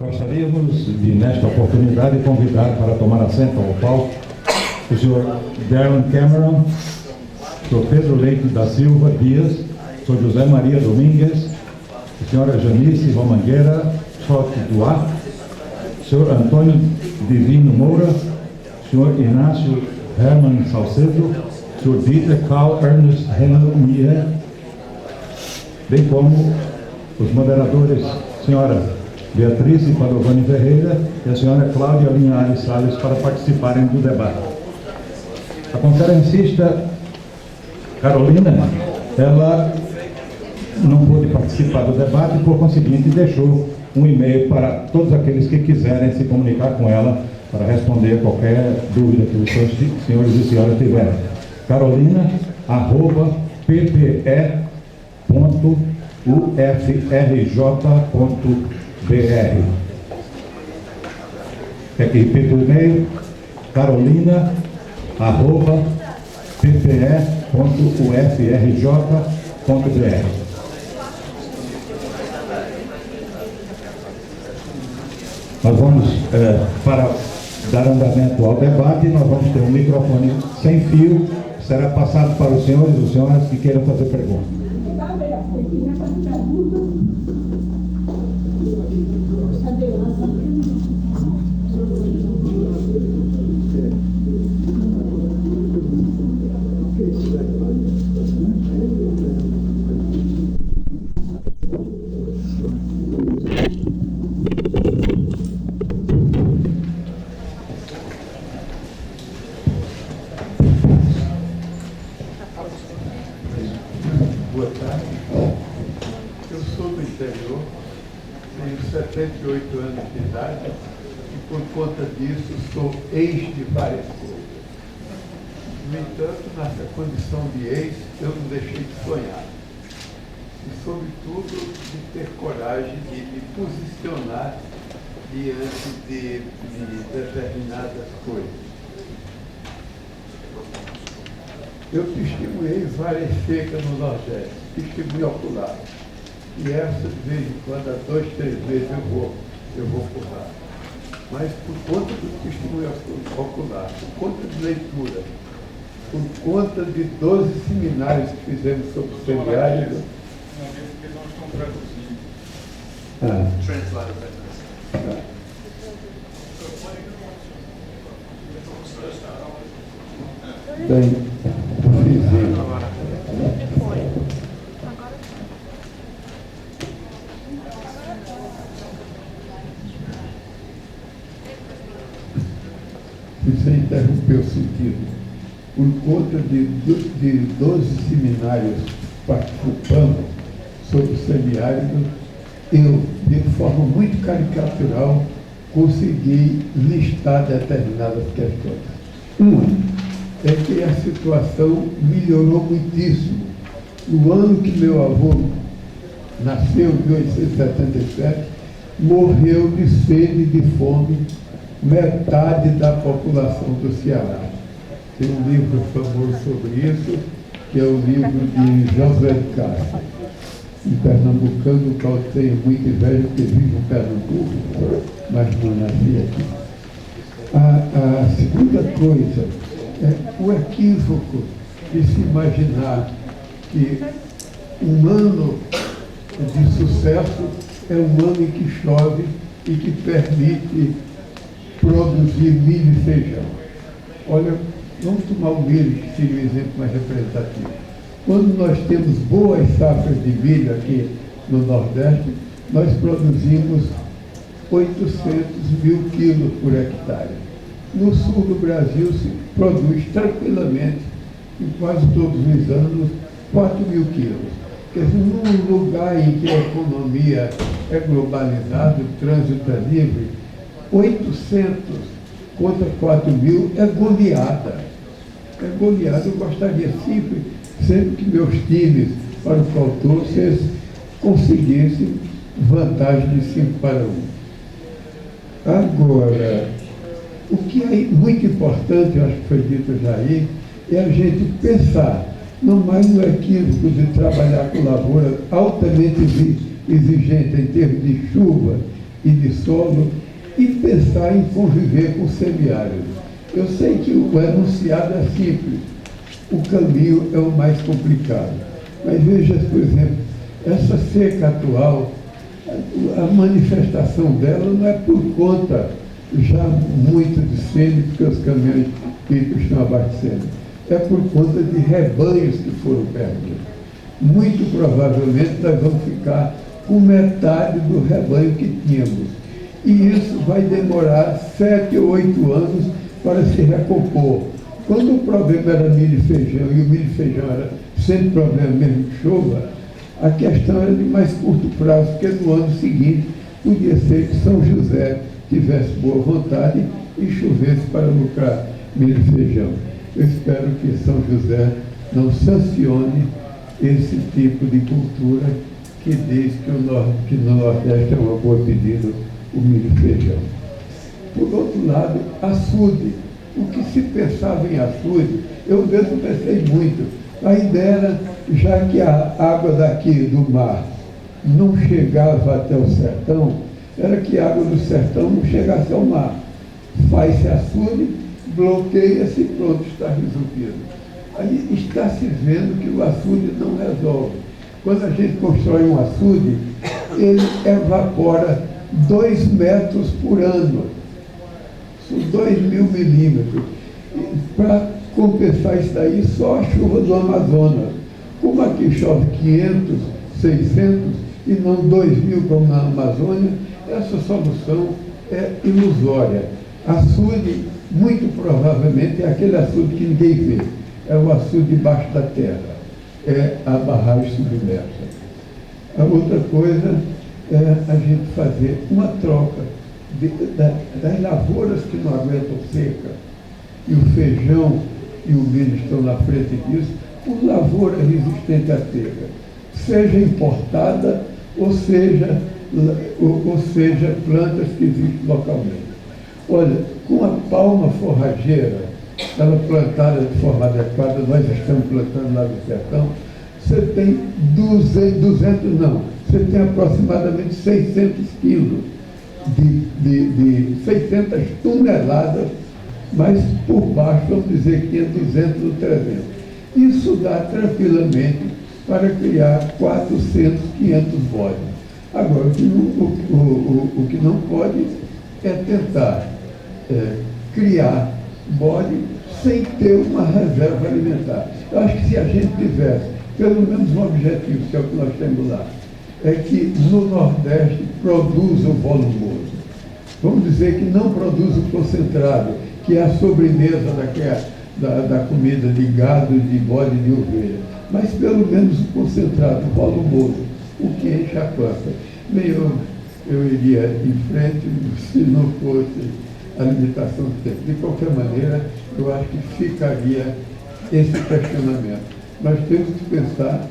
Gostaríamos de, nesta oportunidade, convidar para tomar assento ao palco o senhor Darren Cameron, o senhor Pedro Leite da Silva Dias, o senhor José Maria Domingues, a senhora Janice Romangueira Soto Duarte, o senhor Antônio Divino Moura, o senhor Inácio Herman Salcedo, o senhor Dieter Carl Ernest Renoir, bem como os moderadores, senhora Beatriz Padovani Ferreira e a senhora Cláudia Linhares Salles, para participarem do debate. A conferencista Carolina, ela não pôde participar do debate e, por conseguinte, deixou um e-mail para todos aqueles que quiserem se comunicar com ela para responder qualquer dúvida que os senhores e senhoras tiverem. carolina@ppe.ufrj.br. Quer que repita o e-mail? carolina@ppe.ufrj.br. Nós vamos, para dar andamento ao debate, nós vamos ter um microfone sem fio, será passado para os senhores e senhoras que queiram fazer perguntas. Boa tarde. Eu sou do interior, tenho 78 anos de idade e, por conta disso, sou ex de várias coisas. No entanto, nessa condição de ex, eu não deixei de sonhar. E, sobretudo, de ter coragem de me posicionar diante de determinadas coisas. Eu testemunhei várias secas no Nordeste, testemunho ocular. E essa, de vez em quando, há 2, 3 vezes eu vou por lá. Mas por conta do testemunho ocular, por conta de leitura, por conta de 12 seminários que fizemos sobre o semiárido. Porque não estão traduzindo. Bem, você interrompeu o sentido. Por conta de 12 seminários participando sobre o semiárido, eu, de forma muito caricatural, consegui listar determinadas questões. Uma é que a situação melhorou muitíssimo. No ano que meu avô nasceu, em 1877, morreu de sede e de fome metade da população do Ceará. Tem um livro famoso sobre isso, que é o livro de José de Castro, um pernambucano, que eu tenho muito inveja, porque vive em Pernambuco, mas não nasci aqui. A segunda coisa é o equívoco de se imaginar que um ano de sucesso é um ano em que chove e que permite produzir milho e feijão. Olha, vamos tomar o milho, que seria o exemplo mais representativo. Quando nós temos boas safras de milho aqui no Nordeste, nós produzimos 800 mil quilos por hectare. No sul do Brasil se produz tranquilamente, em quase todos os anos, 4 mil quilos. Quer dizer, num lugar em que a economia é globalizada, o trânsito é livre, 800 contra 4 mil é goleada. É goleada. Eu gostaria sempre que meus times para o qual torço conseguissem vantagem de 5-1. Agora, o que é muito importante, eu acho que foi dito já aí, é a gente pensar não mais no equívoco de trabalhar com lavoura altamente exigente em termos de chuva e de solo e pensar em conviver com o semiárido. Eu sei que o enunciado é simples, o caminho é o mais complicado. Mas veja, por exemplo, essa seca atual, a manifestação dela não é por conta já muito de sede, porque os caminhões hídricos estão abastecendo. É por conta de rebanhos que foram perdidos. Muito provavelmente nós vamos ficar com metade do rebanho que tínhamos. E isso vai demorar 7 ou 8 anos para se recompor. Quando o problema era milho e feijão, e o milho e feijão era sempre problema mesmo que chova, a questão era de mais curto prazo, porque no ano seguinte podia ser que São José tivesse boa vontade e chovesse para lucrar milho e feijão. Eu espero que São José não sancione esse tipo de cultura que diz que no Nordeste é uma boa pedida o milho e feijão. Por outro lado, açude. O que se pensava em açude, eu mesmo pensei muito. A ideia era, já que a água daqui do mar não chegava até o sertão, era que a água do sertão não chegasse ao mar. Faz-se açude, bloqueia-se e pronto, está resolvido. Aí está se vendo que o açude não resolve. Quando a gente constrói um açude, ele evapora 2 metros por ano. São 2.000 milímetros. Para compensar isso daí, só a chuva do Amazonas. Como aqui chove 500, 600 e não 2.000 como na Amazônia, essa solução é ilusória. Açude, muito provavelmente, é aquele açude que ninguém vê. É o açude debaixo da terra. É a barragem submersa. A outra coisa é a gente fazer uma troca das lavouras que não aguentam seca, e o feijão e o milho estão na frente disso, por lavoura resistente à seca, seja importada ou seja plantas que existem localmente. Olha, com a palma forrageira, ela plantada de forma adequada, nós estamos plantando lá no sertão, você tem 200 não, você tem aproximadamente 600 quilos de 600 toneladas, mas por baixo, vamos dizer que é 200 ou 300. Isso dá tranquilamente para criar 400, 500 bodes. Agora, o que não pode é tentar criar bode sem ter uma reserva alimentar. Eu acho que se a gente tivesse pelo menos um objetivo, que é o que nós temos lá, é que no Nordeste produza o volumoso. Vamos dizer que não produz o concentrado, que é a sobremesa da comida de gado, de bode e de ovelha, mas pelo menos o concentrado, o volumoso, o que enche a pança. Bem, eu iria em frente se não fosse a limitação do tempo. De qualquer maneira, eu acho que ficaria esse questionamento. Nós temos que pensar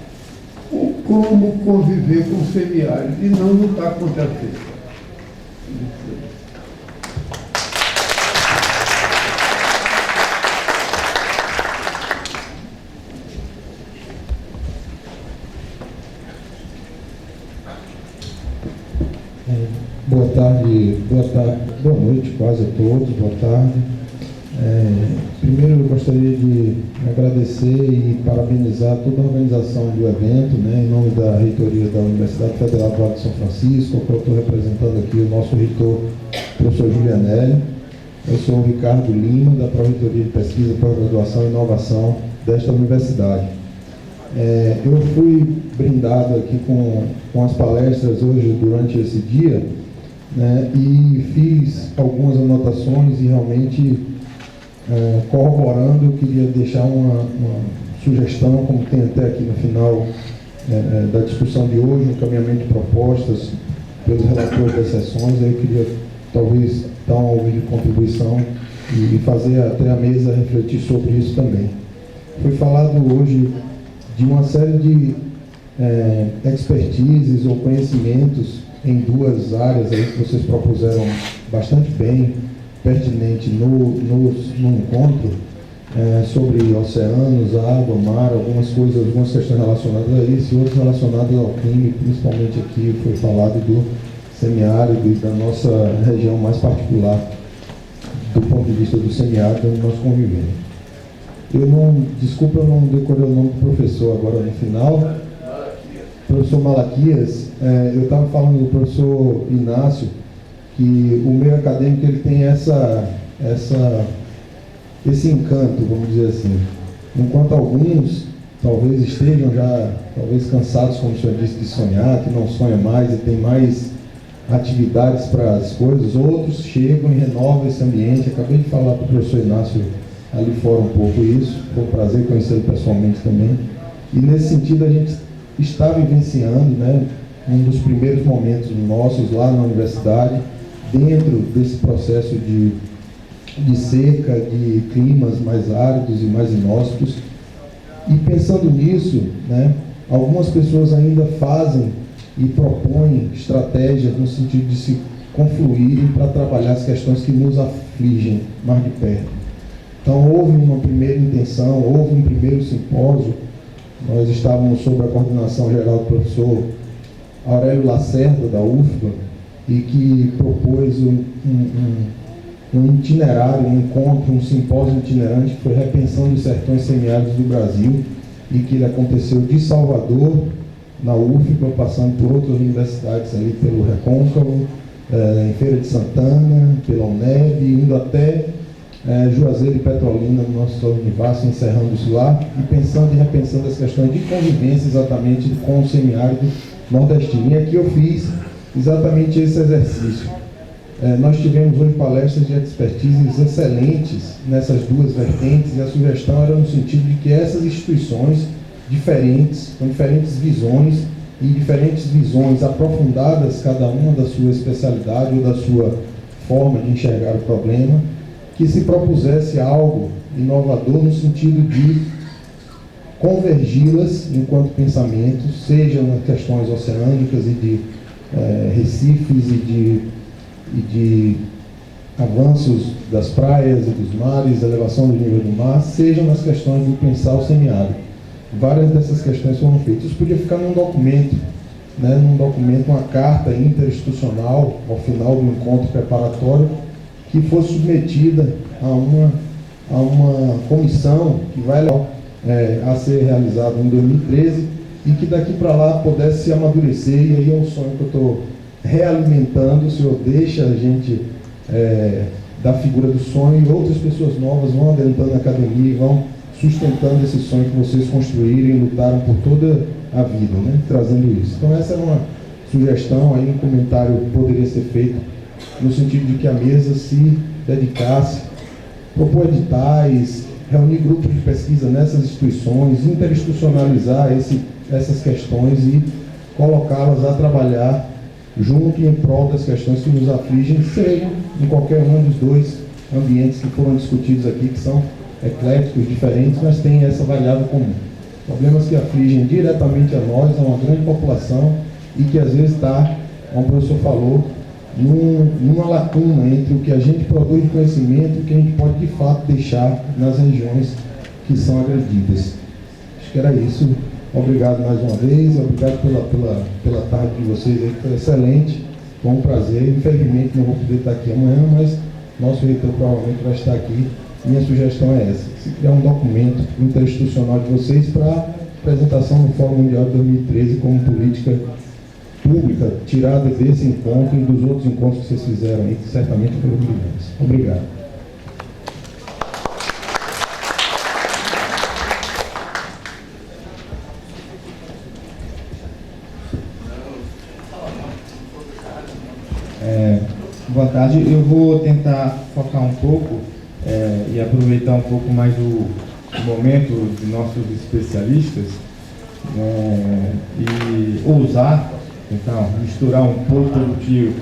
como conviver com o semiárido e não lutar contra a seca. Boa noite quase a todos, boa tarde. Primeiro eu gostaria de agradecer e parabenizar toda a organização do evento, em nome da reitoria da Universidade Federal do Vale de São Francisco, que eu estou representando aqui o nosso reitor, professor Julianelli. Eu sou o Ricardo Lima, da Pró-Reitoria de Pesquisa, Pós-Graduação e Inovação desta universidade. Eu fui brindado aqui com as palestras hoje durante esse dia, e fiz algumas anotações e realmente corroborando, eu queria deixar uma sugestão, como tem até aqui no final da discussão de hoje, um encaminhamento de propostas pelos relatores das sessões. Eu queria talvez dar um ouvido de contribuição e fazer até a mesa refletir sobre isso também. Foi falado hoje de uma série de expertises ou conhecimentos em duas áreas aí que vocês propuseram bastante bem, pertinente no encontro, sobre oceanos, água, mar, algumas questões relacionadas a isso e outras relacionadas ao crime, principalmente aqui foi falado do semiárido e da nossa região mais particular, do ponto de vista do semiárido onde nós convivemos. Desculpa, eu não decorei o nome do professor agora no final. Professor Malaquias, eu estava falando do professor Inácio, que o meio acadêmico ele tem esse encanto, vamos dizer assim. Enquanto alguns talvez estejam já cansados, como o senhor disse, de sonhar, que não sonha mais e tem mais atividades para as coisas, outros chegam e renovam esse ambiente. Acabei de falar para o professor Inácio ali fora um pouco isso, foi um prazer conhecê-lo pessoalmente também. E nesse sentido a gente está vivenciando, né, um dos primeiros momentos nossos lá na universidade, dentro desse processo de seca, de climas mais áridos e mais inóspitos. E pensando nisso, né, algumas pessoas ainda fazem e propõem estratégias no sentido de se confluírem para trabalhar as questões que nos afligem mais de perto. Então houve uma primeira intenção, houve um primeiro simpósio. Nós estávamos sob a coordenação geral do professor Aurélio Lacerda, da UFBA, e que propôs um itinerário, um encontro, um simpósio itinerante que foi Repensando os Sertões Semiáridos do Brasil, e que ele aconteceu de Salvador, na UFBA, passando por outras universidades ali pelo Recôncavo, em Feira de Santana, pela UNEB, indo até Juazeiro e Petrolina, no nosso Univasf, encerrando isso lá, e pensando e repensando as questões de convivência exatamente com o semiárido nordestino. E aqui eu fiz exatamente esse exercício. Nós tivemos hoje palestras de expertises excelentes nessas duas vertentes, e a sugestão era no sentido de que essas instituições diferentes, com diferentes visões e diferentes visões aprofundadas, cada uma da sua especialidade ou da sua forma de enxergar o problema, que se propusesse algo inovador no sentido de convergi-las enquanto pensamentos, seja nas questões oceânicas e de recifes e de avanços das praias e dos mares, elevação do nível do mar, seja nas questões de pensar o semiárido. Várias dessas questões foram feitas. Isso podia ficar num documento, uma carta interinstitucional, ao final do encontro preparatório, que fosse submetida a uma comissão que vai a ser realizada em 2013, e que daqui para lá pudesse se amadurecer. E aí é um sonho que eu estou realimentando. O senhor deixa a gente da figura do sonho, e outras pessoas novas vão adentrando a academia e vão sustentando esse sonho que vocês construíram e lutaram por toda a vida, né? Trazendo isso. Então essa era uma sugestão, aí um comentário poderia ser feito no sentido de que a mesa se dedicasse, propor editais, reunir grupos de pesquisa nessas instituições, interinstitucionalizar essas questões e colocá-las a trabalhar junto e em prol das questões que nos afligem, seja em qualquer um dos dois ambientes que foram discutidos aqui, que são ecléticos, diferentes, mas têm essa variável comum. Problemas que afligem diretamente a nós, a uma grande população, e que às vezes está, como o professor falou, numa lacuna entre o que a gente produz de conhecimento e o que a gente pode de fato deixar nas regiões que são agredidas. Acho que era isso. Obrigado mais uma vez, obrigado pela tarde de vocês aí, que foi excelente, foi um prazer. Infelizmente não vou poder estar aqui amanhã, mas nosso reitor provavelmente vai estar aqui. Minha sugestão é essa: se criar um documento interinstitucional de vocês para apresentação no Fórum Mundial de 2013 como política pública, tirada desse encontro e dos outros encontros que vocês fizeram aí, que certamente foram brilhantes. Obrigado. Boa tarde. Eu vou tentar focar um pouco e aproveitar um pouco mais o momento de nossos especialistas e ousar tentar misturar um pouco do que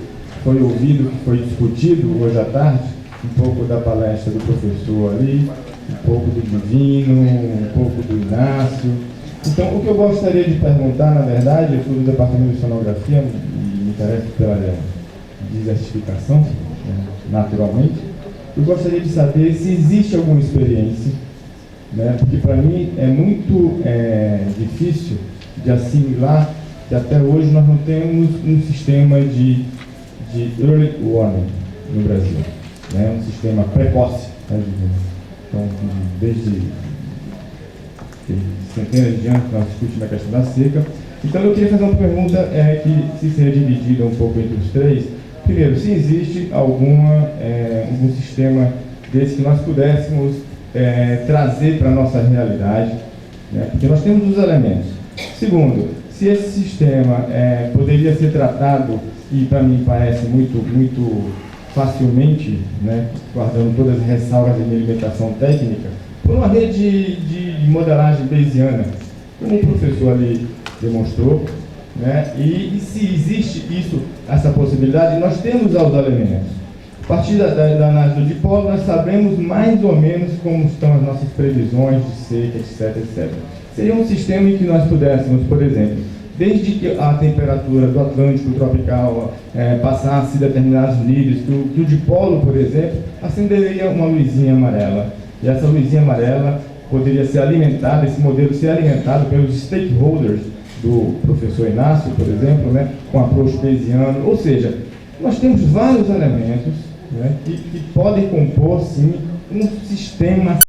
foi ouvido, que foi discutido hoje à tarde, um pouco da palestra do professor ali, um pouco do Divino, um pouco do Inácio. Então, o que eu gostaria de perguntar, na verdade, eu sou do Departamento de Sonografia e me interesso pela desertificação, naturalmente. Eu gostaria de saber se existe alguma experiência, né? Porque para mim é muito difícil de assimilar que até hoje nós não temos um sistema de de early warning no Brasil, né? Um sistema precoce, né? Então, desde centenas de anos que nós discutimos a questão da seca. Então, eu queria fazer uma pergunta que se seria dividida um pouco entre os três. Primeiro, se existe algum sistema desse que nós pudéssemos trazer para a nossa realidade, né? Porque nós temos os elementos. Segundo, se esse sistema poderia ser tratado, e para mim parece muito facilmente, né, guardando todas as ressalvas de minha limitação técnica, por uma rede de modelagem bayesiana, como o professor ali demonstrou, né? E se existe essa possibilidade, nós temos os elementos. A partir da análise do dipolo, nós sabemos mais ou menos como estão as nossas previsões de seca, etc, etc. Seria um sistema em que nós pudéssemos, por exemplo, desde que a temperatura do Atlântico tropical passasse determinados níveis, que o dipolo, por exemplo, acenderia uma luzinha amarela. E essa luzinha amarela poderia ser alimentada, esse modelo ser alimentado pelos stakeholders do professor Inácio, por exemplo, né, com approach bayesiano. Ou seja, nós temos vários elementos, né, que podem compor, sim, um sistema